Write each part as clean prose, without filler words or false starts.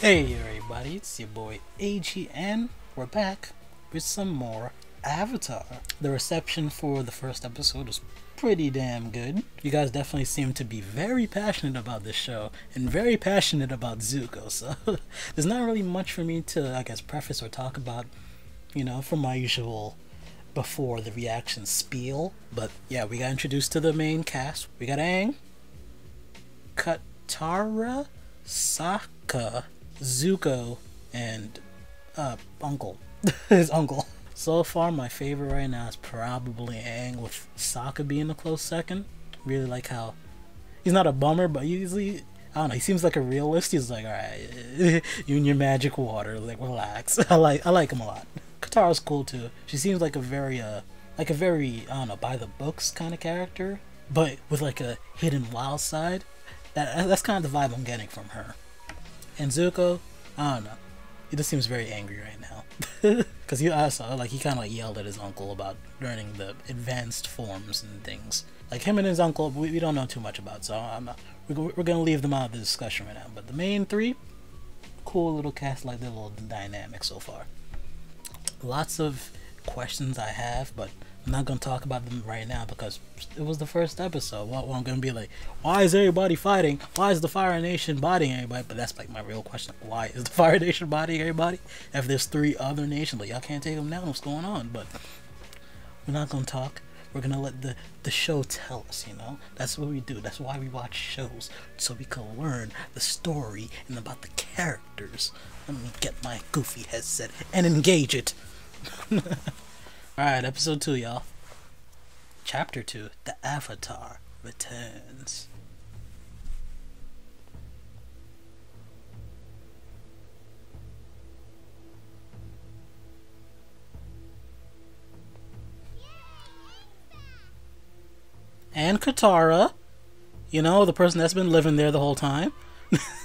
Hey everybody, it's your boy Aege and we're back with some more Avatar. The reception for the first episode was pretty damn good. You guys definitely seem to be very passionate about this show and very passionate about Zuko, so there's not really much for me to, I guess, preface or talk about, you know, from my usual before the reaction spiel. But yeah, we got introduced to the main cast. We got Aang, Katara, Sokka, Zuko, and uncle. His uncle. So far my favorite right now is probably Aang, with Sokka being a close second. Really like how he's not a bummer, but usually I don't know, he seems like a realist. He's like, alright, you and your magic water, like relax. I like him a lot. Katara's cool too. She seems like a very I don't know, by the books kind of character, but with like a hidden wild side. That's kind of the vibe I'm getting from her. And Zuko, I don't know, he just seems very angry right now. Because I saw, like, he kind of like yelled at his uncle about learning the advanced forms and things. Like, him and his uncle, we don't know too much about, so we're going to leave them out of the discussion right now. But the main three, cool little cast, like their little dynamic so far. Lots of questions I have, but I'm not going to talk about them right now because it was the first episode. Well, I'm going to be like, why is everybody fighting? Why is the Fire Nation bodying everybody? But that's like my real question. Like, why is the Fire Nation bodying everybody? If there's 3 other nations, like, y'all can't take them down. What's going on? But we're not going to talk. We're going to let the show tell us, you know? That's what we do. That's why we watch shows. So we can learn the story and about the characters. Let me get my goofy headset and engage it. Alright, episode 2, y'all. Chapter 2, The Avatar Returns. And Katara, you know, the person that's been living there the whole time.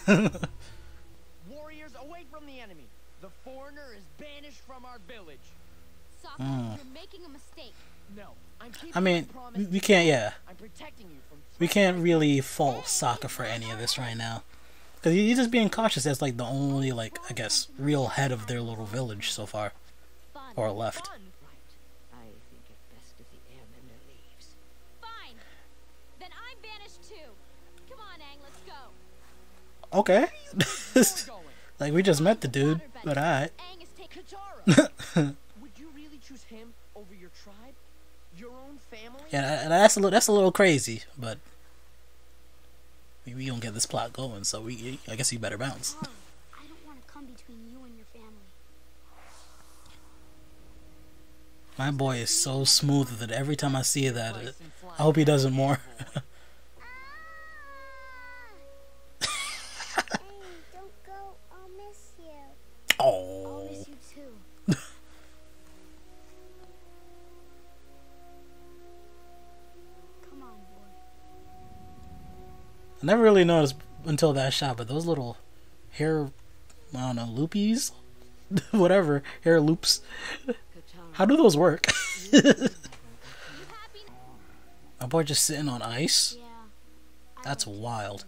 Warriors, away from the enemy. The foreigner is banished from our village. You're making a mistake. No, I mean, we can't, yeah. I'm protecting you from We can't really fault Sokka for any of this right now. Because he's just being cautious as, like, the only, like, I guess, real head of their little village so far. Or left. fun. Right. I think it best if the Airbender leaves. Fine. Then I'm banished too. Come on, Aang, let's go. Okay. We're going. Like, we just met the dude, but alright. Aang is taking Katara, would you really choose him over your tribe? Your own family? Yeah, that's a little crazy, but we don't get this plot going, so I guess you better bounce. I don't want to come between you and your family. My boy is so smooth that every time I see that, I hope he does it more. Don't go. I'll miss you. Oh. I'll miss you too. Come on, boy. I never really noticed until that shot, but those little hair, I don't know, loopies? Whatever, hair loops. How do those work? You happy? My boy just sitting on ice? Yeah. That's wild.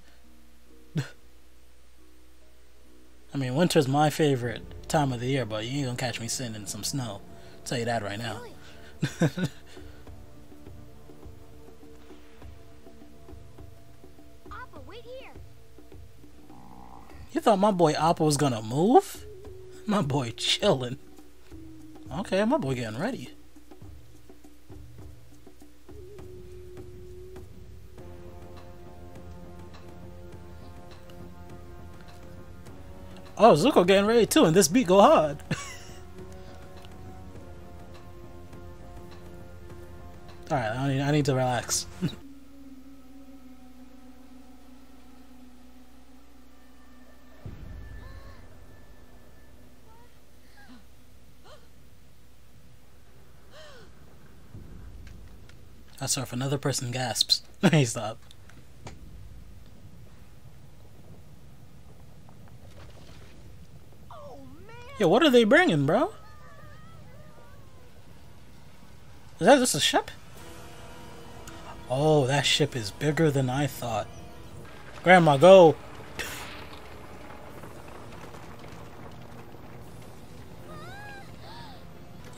I mean, winter's my favorite time of the year, but you ain't gonna catch me sitting in some snow. I'll tell you that right now. Appa, wait here. You thought my boy Appa was gonna move? My boy chilling. Okay, my boy getting ready. Oh, Zuko getting ready too, and this beat go hard. Alright, I need to relax. That's if another person gasps. He stopped. Oh, man. Yeah, what are they bringing, bro? Is that just a ship? Oh, that ship is bigger than I thought. Grandma, go!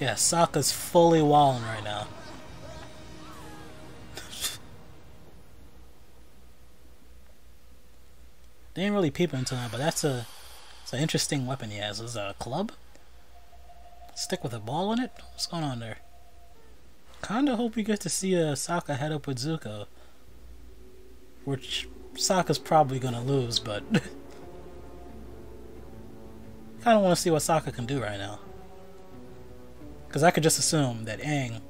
Yeah, Sokka's fully walling right now. They ain't really peeping into him, but it's an interesting weapon he has. Is a club? Stick with a ball in it? What's going on there? Kinda hope we get to see Sokka head up with Zuko. Which Sokka's probably gonna lose, but kinda wanna see what Sokka can do right now. Cause I could just assume that Aang,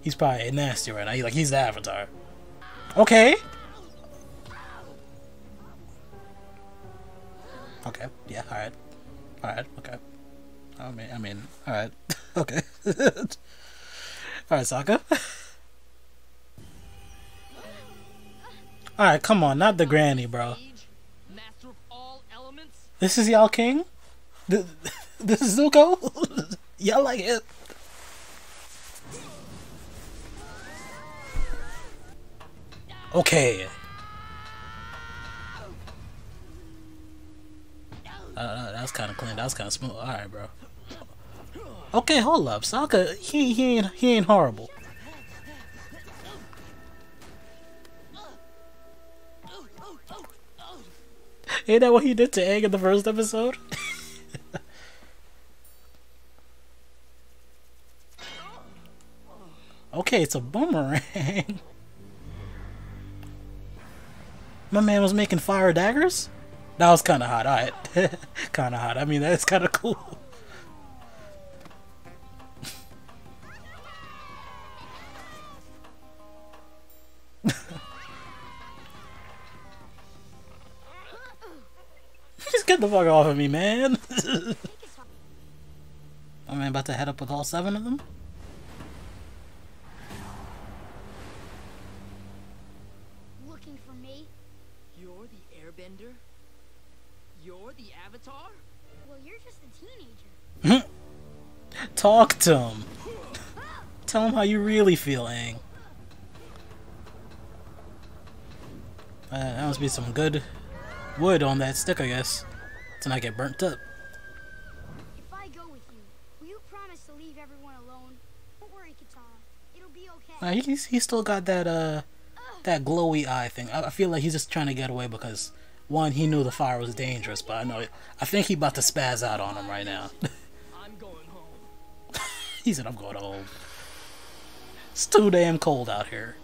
he's probably nasty right now. He's the Avatar. Okay. Okay. Yeah. All right. All right. Okay. I mean. All right. Okay. All right, Sokka. All right. Come on, not the granny, bro. Master of all elements. This is y'all king. This is Zuko. Y'all like it. Okay. That was kind of clean. That was kind of smooth. All right, bro. Okay, hold up, Sokka. He ain't horrible. Ain't that what he did to Aang in the first episode? Okay, it's a boomerang. My man was making fire daggers? That was kind of hot, alright. Kind of hot. I mean, that's kind of cool. Just get the fuck off of me, man. My man about to head up with all 7 of them? Looking for me? You're the Airbender? You're the Avatar? Well, you're just a teenager. Talk to him. Tell him how you really feel, Aang. That must be some good wood on that stick, I guess, to not get burnt up. If I go with you, will you promise to leave everyone alone? Don't worry, Katana. It'll be okay. He's still got that that glowy eye thing. I feel like he's just trying to get away because one, he knew the fire was dangerous, but I think he about to spaz out on him right now. I'm going home. He said, "I'm going home." It's too damn cold out here.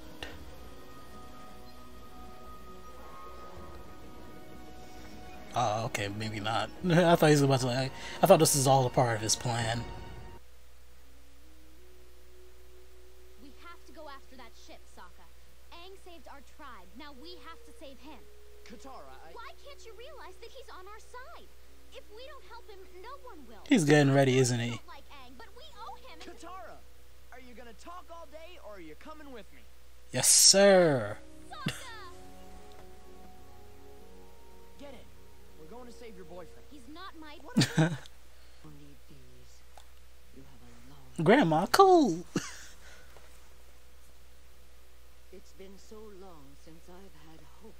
Oh, okay, maybe not. I thought he was about to. I thought this is all a part of his plan. We have to go after that ship, Sokka. Aang saved our tribe. Now we have to save him. Katara, Why can't you realize that he's on our side? If we don't help him, no one will. He's getting ready, isn't he? We don't like Aang, but we owe him. Katara, are you gonna talk all day or are you coming with me? Yes, sir. Sokka! Get in. We're going to save your boyfriend. He's not my. Only these. You have a long. Grandma, cool. It's been so long since I've had hope,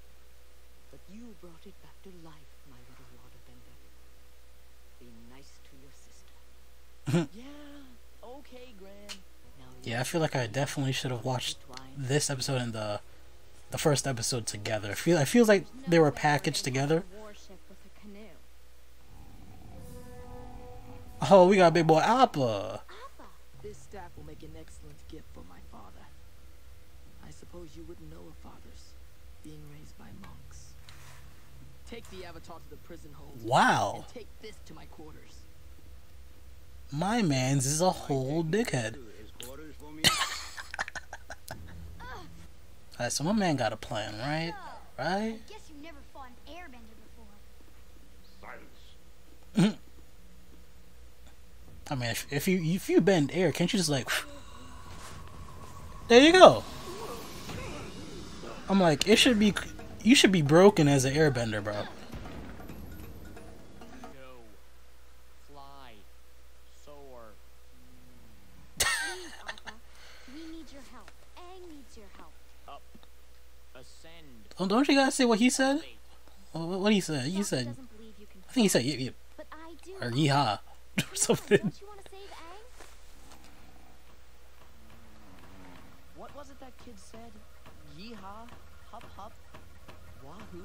but you brought it back to life, my little Waterbender. Be nice to your sister. Yeah, okay, Gran. Now Yeah, I feel like I definitely should have watched this episode and the first episode together. I feel like they were packaged together. Warship with a canoe. Oh, we got big boy Appa. Appa. This staff will make an excellent gift for my father. I suppose you wouldn't know of fathers being raised by monks. Take the Avatar to the prison hold. Wow, And take this to my quarters. my man's is a whole dickhead. Alright, so my man got a plan, right? Right? Guess you never fought an airbender before. Silence. I mean, if you bend air, can't you just like? There you go. I'm like, you should be broken as an airbender, bro. Go. Fly. Soar. Please, Appa. We need your help. Aang needs your help. Up. Ascend. Oh, don't you guys say what he said? What he said? He Sokka said, doesn't believe you can I think he fly, said yip yip but I do. or yeehaw or something. Don't you want to save Aang? was it that kid said? Yeehaw, hup hup, wahoo.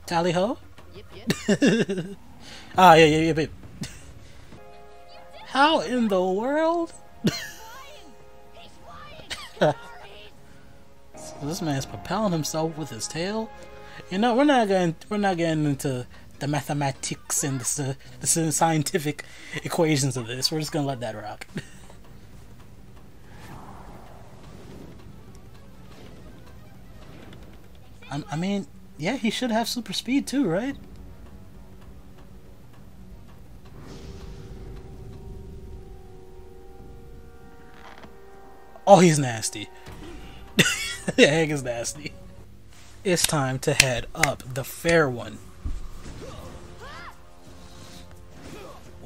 Tally ho? Yip yip. Ah, yeah. How in the world? So this man's propelling himself with his tail. You know, we're not getting into the mathematics and the scientific equations of this. We're just gonna let that rock. I mean, yeah, he should have super speed too, right? Oh, he's nasty. The egg is nasty. It's time to head up the fair one.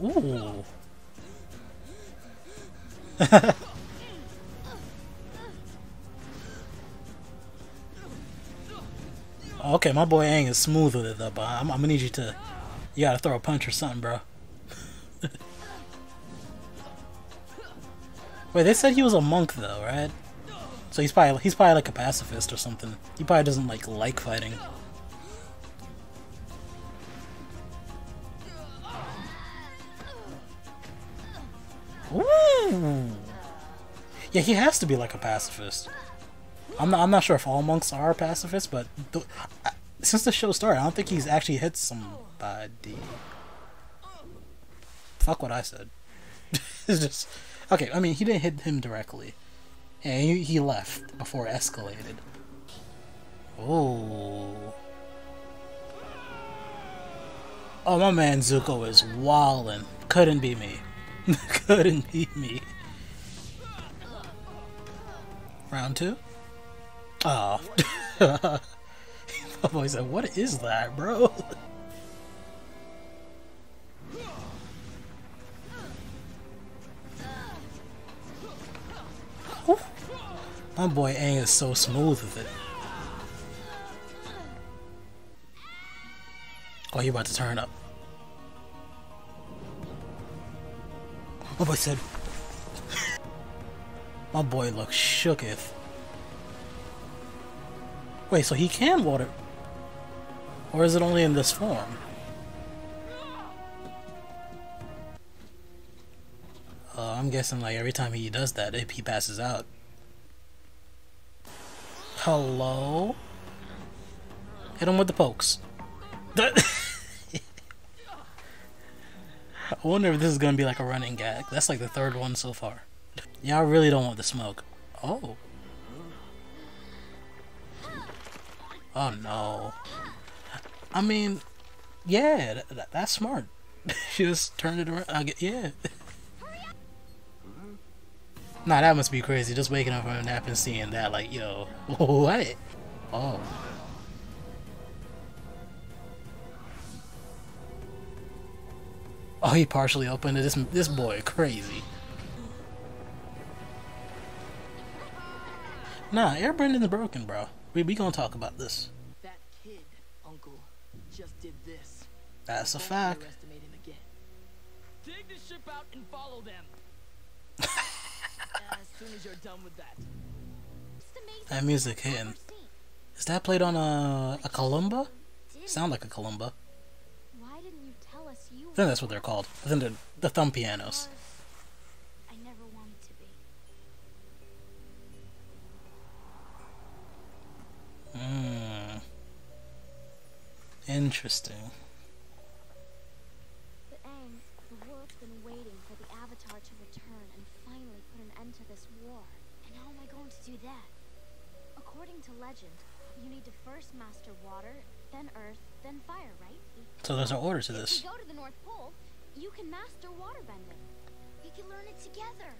Ooh. Okay, my boy Aang is smooth with it though, but I'm gonna need you to... You gotta throw a punch or something, bro. Wait, they said he was a monk though, right? So he's probably like a pacifist or something. He probably doesn't like fighting. Ooh. Yeah, he has to be like a pacifist. I'm not sure if all monks are pacifists, but since the show started, I don't think he's actually hit somebody. Fuck what I said. It's just okay. I mean, he didn't hit him directly, and he left before it escalated. Oh, oh, my man Zuko is wildin'. Couldn't be me. Couldn't be me. Round two. Oh. My boy said, "What is that, bro?" My boy Aang is so smooth with it. Oh, you about to turn up. My boy said... My boy looks shooketh. Wait, so he can water... Or is it only in this form? I'm guessing like every time he does that, he passes out. Hello? Hit him with the pokes. I wonder if this is gonna be like a running gag. That's like the third one so far. Yeah, I really don't want the smoke. Oh. Oh no. I mean, yeah, that's smart. She just turned it around. Yeah. Nah, that must be crazy. Just waking up from a nap and seeing that, like, yo, what? Oh. Oh, he partially opened it. This boy crazy. Nah, Airbending is broken, bro. We gonna talk about this. That kid, Uncle, just did this. That's a fact. Underestimate him again. Dig the ship out and follow them. As soon as you're done with that. That music hitting. Is that played on a kalimba? Sound like a kalimba. Why didn't you tell us you I think that's what they're called. I think they're the thumb pianos. I never wanted to be. Interesting. But Aang, the world's been waiting for the Avatar to return and finally put an end to this war. And how am I going to do that? According to legend, you need to first master water, then earth, then fire, right? So there's an order to If this. you go to the North Pole, you can master waterbending. We can learn it together.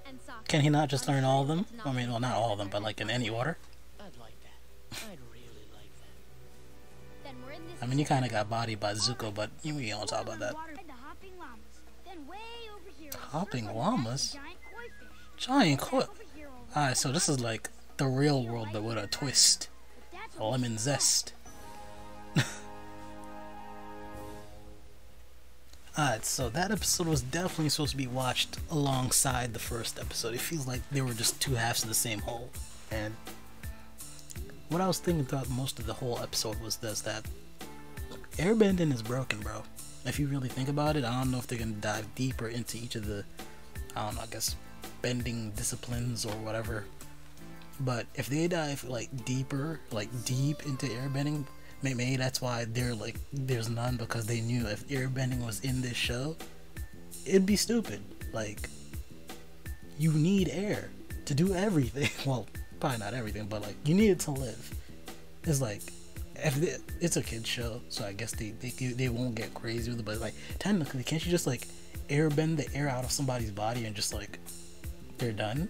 And Sokka, Can he not just learn all of them? I mean, well, not all of them, but like in any order. I'd like that. I'd really like that. then we're in this I mean, you kind of got bodied by Zuko, but we don't talk about that. The hopping llamas. Then way over here. Hopping circle, llamas? that's a giant koi fish. Giant koi. Over here, over Alright, so this is like the real world, but with a twist. But that's A lemon zest. Alright, so that episode was definitely supposed to be watched alongside the first episode. It feels like they were just two halves of the same whole. And what I was thinking throughout most of the whole episode was this, that airbending is broken, bro. If you really think about it, I don't know if they're gonna dive deeper into each of the, I don't know, I guess bending disciplines or whatever. But if they dive like deeper, like deep into airbending, maybe that's why they're like, there's none, because they knew if airbending was in this show, it'd be stupid. Like, you need air to do everything. Well, probably not everything, but like, you need it to live. It's like, it's a kid's show, so I guess they won't get crazy with it, but like, technically, can't you just like airbend the air out of somebody's body and just like, they're done?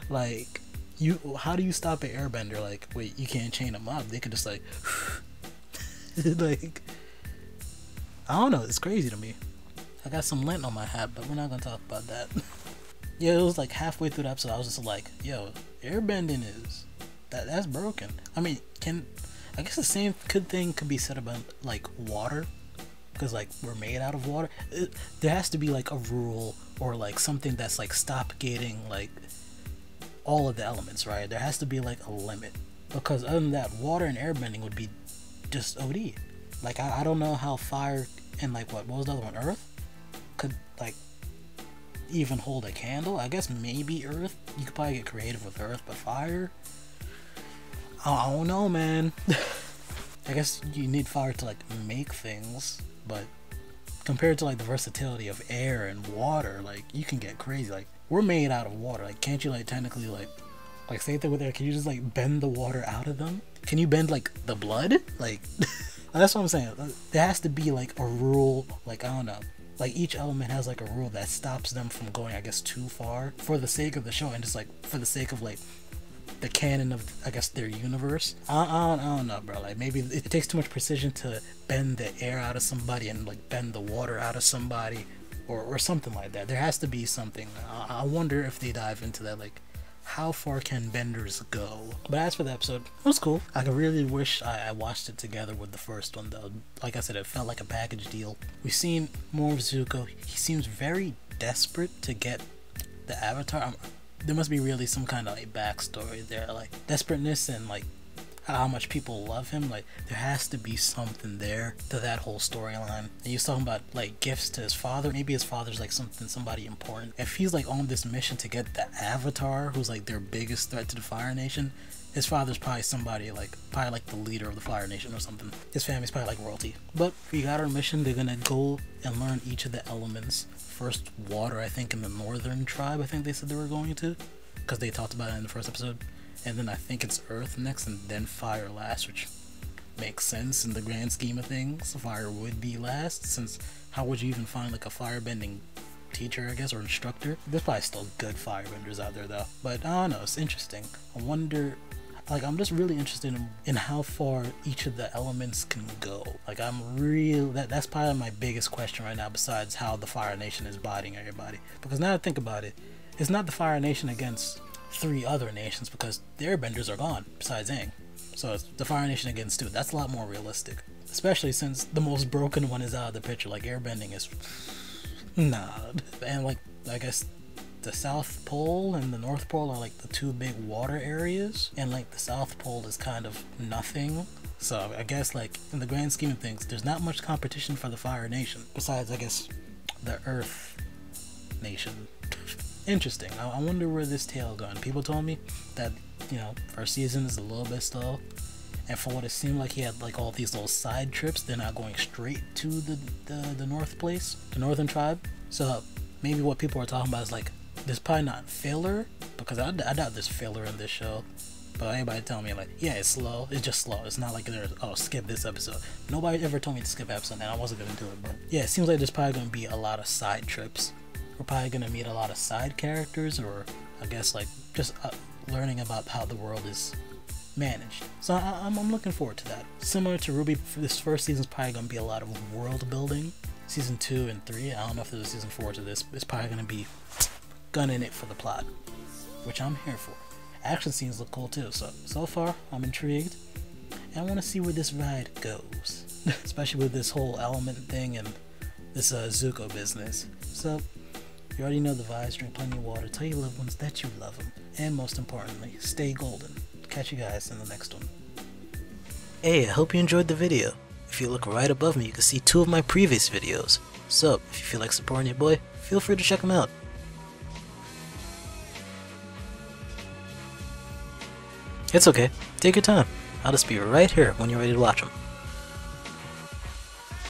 Like, how do you stop an airbender? Like, wait, you can't chain them up. They could just like, like, I don't know. It's crazy to me. I got some lint on my hat, but we're not gonna talk about that. Yeah, it was like halfway through the episode, I was just like, yo, airbending is that's broken. I mean, I guess the same thing could be said about like water, because like we're made out of water. There has to be like a rule or like something that's like stop gating like all of the elements, right? There has to be like a limit, because other than that, water and airbending would be just OD. Like I don't know how fire and like what was the other one, earth, could like even hold a candle. I guess maybe earth, you could probably get creative with earth, but fire, I don't know, man. I guess you need fire to like make things, but compared to like the versatility of air and water, like you can get crazy. Like, we're made out of water. Like, can't you like technically like same thing with air, can you just like bend the water out of them? Can you bend like the blood? Like that's what I'm saying. There has to be like a rule, like I don't know, like each element has like a rule that stops them from going, I guess, too far for the sake of the show, and just like for the sake of like the canon of, I guess, their universe. I don't know, bro. Like, maybe it takes too much precision to bend the air out of somebody and like bend the water out of somebody, or something like that. There has to be something. I wonder if they dive into that, like how far can benders go? But as for the episode, it was cool. I really wish I watched it together with the first one though. Like I said, it felt like a package deal. We've seen more of Zuko. He seems very desperate to get the avatar. There must be really some kind of like backstory there, like desperateness and like how much people love him. Like, there has to be something there to that whole storyline. And he's talking about like gifts to his father. Maybe his father's like somebody important. If he's like on this mission to get the avatar, who's like their biggest threat to the Fire Nation, his father's probably somebody like the leader of the Fire Nation or something. His family's probably like royalty. But we got our mission. They're gonna go and learn each of the elements. First, water, I think, in the northern tribe, I think they said they were going to, because they talked about it in the first episode. And then I think it's earth next, and then fire last, which makes sense in the grand scheme of things. Fire would be last, since how would you even find like a firebending teacher, I guess, or instructor? There's probably still good firebenders out there though, but I don't know, it's interesting. I wonder, like, I'm just really interested in how far each of the elements can go. Like, that's probably my biggest question right now, besides how the Fire Nation is bodying everybody. Because now that I think about it, it's not the Fire Nation against 3 other nations, because the Airbenders are gone, besides Aang. So it's the Fire Nation against 2. That's a lot more realistic. Especially since the most broken one is out of the picture. Like, Airbending is... nah. And like, I guess the South Pole and the North Pole are like the 2 big water areas, and like the South Pole is kind of nothing. So I guess like in the grand scheme of things, there's not much competition for the Fire Nation, besides I guess the Earth Nation. Interesting. I wonder where this tale going. People told me that, you know, first season is a little bit slow, and for what it seemed like, he had like all these little side trips. They're not going straight to the North place, the Northern tribe. So maybe what people are talking about is like, there's probably not filler, because I doubt there's filler in this show. But anybody tell me like, yeah, it's slow. It's just slow. It's not like there's, oh, skip this episode. Nobody ever told me to skip episode, and I wasn't gonna do it. But yeah, it seems like there's probably gonna be a lot of side trips. We're probably gonna meet a lot of side characters, or I guess like just learning about how the world is managed. So I'm looking forward to that. Similar to Ruby, for this first season's probably gonna be a lot of world building. Season 2 and 3, I don't know if there's a season 4 to this, but it's probably gonna be gunning it for the plot, which I'm here for. Action scenes look cool too, so far I'm intrigued, and I want to see where this ride goes. Especially with this whole element thing, and this zuko business. So, you already know the vibes. Drink plenty of water. Tell your loved ones that you love them. And most importantly, stay golden. Catch you guys in the next one. Hey, I hope you enjoyed the video. If you look right above me, you can see 2 of my previous videos. So, if you feel like supporting your boy, feel free to check them out. It's okay. Take your time. I'll just be right here when you're ready to watch them.